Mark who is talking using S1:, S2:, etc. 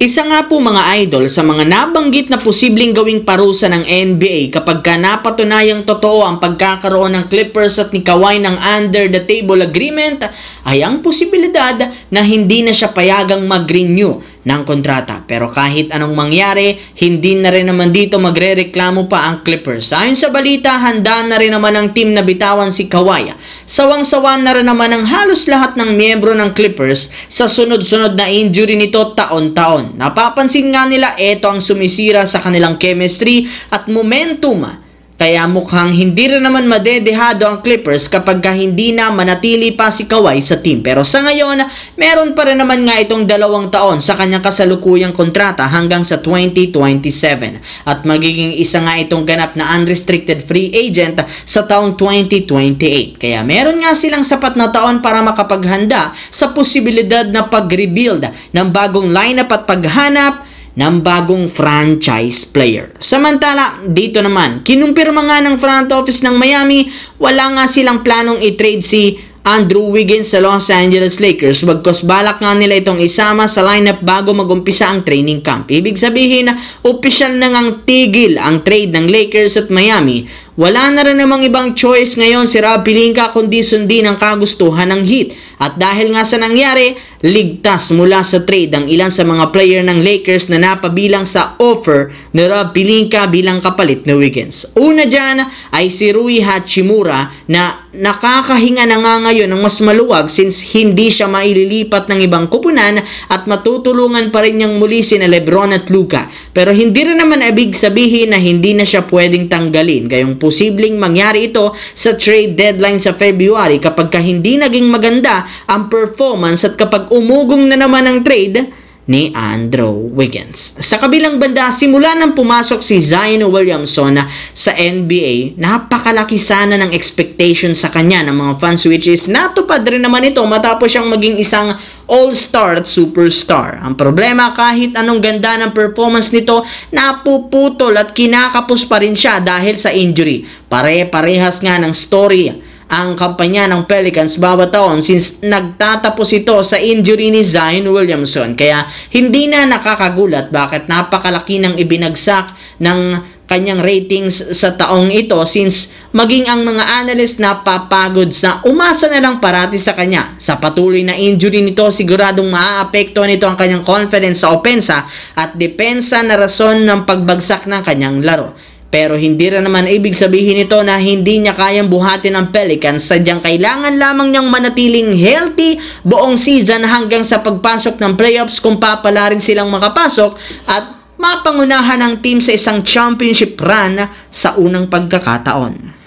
S1: Isa nga po mga idol sa mga nabanggit na posibleng gawing parusa ng NBA kapag napatunayang totoo ang pagkakaroon ng Clippers at ni Kawhi ng under the table agreement ay ang posibilidad na hindi na siya payagang mag-renew ng kontrata. Pero kahit anong mangyari, hindi na rin naman dito magrereklamo pa ang Clippers. Ayon sa balita, handa na rin naman ang team na bitawan si Kawhi. Sawang-sawa na rin naman ang halos lahat ng miyembro ng Clippers sa sunod-sunod na injury nito taon-taon. Napapansin nga nila ito ang sumisira sa kanilang chemistry at momentum. Kaya mukhang hindi rin naman madedehado ang Clippers kapag hindi na manatili pa si Kawhi sa team. Pero sa ngayon, meron pa rin naman nga itong 2 taon sa kanyang kasalukuyang kontrata hanggang sa 2027. At magiging isa nga itong ganap na unrestricted free agent sa taong 2028. Kaya meron nga silang sapat na taon para makapaghanda sa posibilidad na pag-rebuild ng bagong lineup at paghanap ng bagong franchise player. Samantala, dito naman, kinumpirma nga ng front office ng Miami, wala nga silang planong i-trade si Andrew Wiggins sa Los Angeles Lakers, bagkus balak nga nila itong isama sa lineup bago magumpisa ang training camp. Ibig sabihin, opisyal na ngang tigil ang trade ng Lakers at Miami. Wala na rin namang ibang choice ngayon si Rob Pelinka kundi sundin ang kagustuhan ng Heat. At dahil nga sa nangyari, ligtas mula sa trade ang ilan sa mga player ng Lakers na napabilang sa offer ni Rob Pelinka bilang kapalit ni Wiggins. Una dyan ay si Rui Hachimura na nakakahinga na nga ngayon ng mas maluwag since hindi siya maililipat ng ibang kupunan at matutulungan pa rin niyang muli sina Lebron at Luka. Pero hindi rin naman ibig sabihin na hindi na siya pwedeng tanggalin. Gayong posibleng mangyari ito sa trade deadline sa February kapag hindi naging maganda ang performance at kapag umugong na naman ang trade ni Andrew Wiggins. Sa kabilang banda, simula nang pumasok si Zion Williamson sa NBA, napakalaki sana ng expectation sa kanya ng mga fans which is natupad rin naman ito matapos siyang maging isang all-star at superstar. Ang problema, kahit anong ganda ng performance nito, napuputol at kinakapos pa rin siya dahil sa injury. Pare-parehas nga ng story ang kampanya ng Pelicans bawat taon since nagtatapos ito sa injury ni Zion Williamson. Kaya hindi na nakakagulat bakit napakalaki ng ibinagsak ng kanyang ratings sa taong ito since maging ang mga analyst napapagod sa umasa na lang parati sa kanya. Sa patuloy na injury nito, siguradong maaapektuhan nito ang kanyang confidence sa opensa at depensa na rason ng pagbagsak ng kanyang laro. Pero hindi rin naman ibig sabihin ito na hindi niya kayang buhatin ang Pelicans, sadyang kailangan lamang niyang manatiling healthy buong season hanggang sa pagpasok ng playoffs kung papala rin silang makapasok at mapangunahan ang team sa isang championship run sa unang pagkakataon.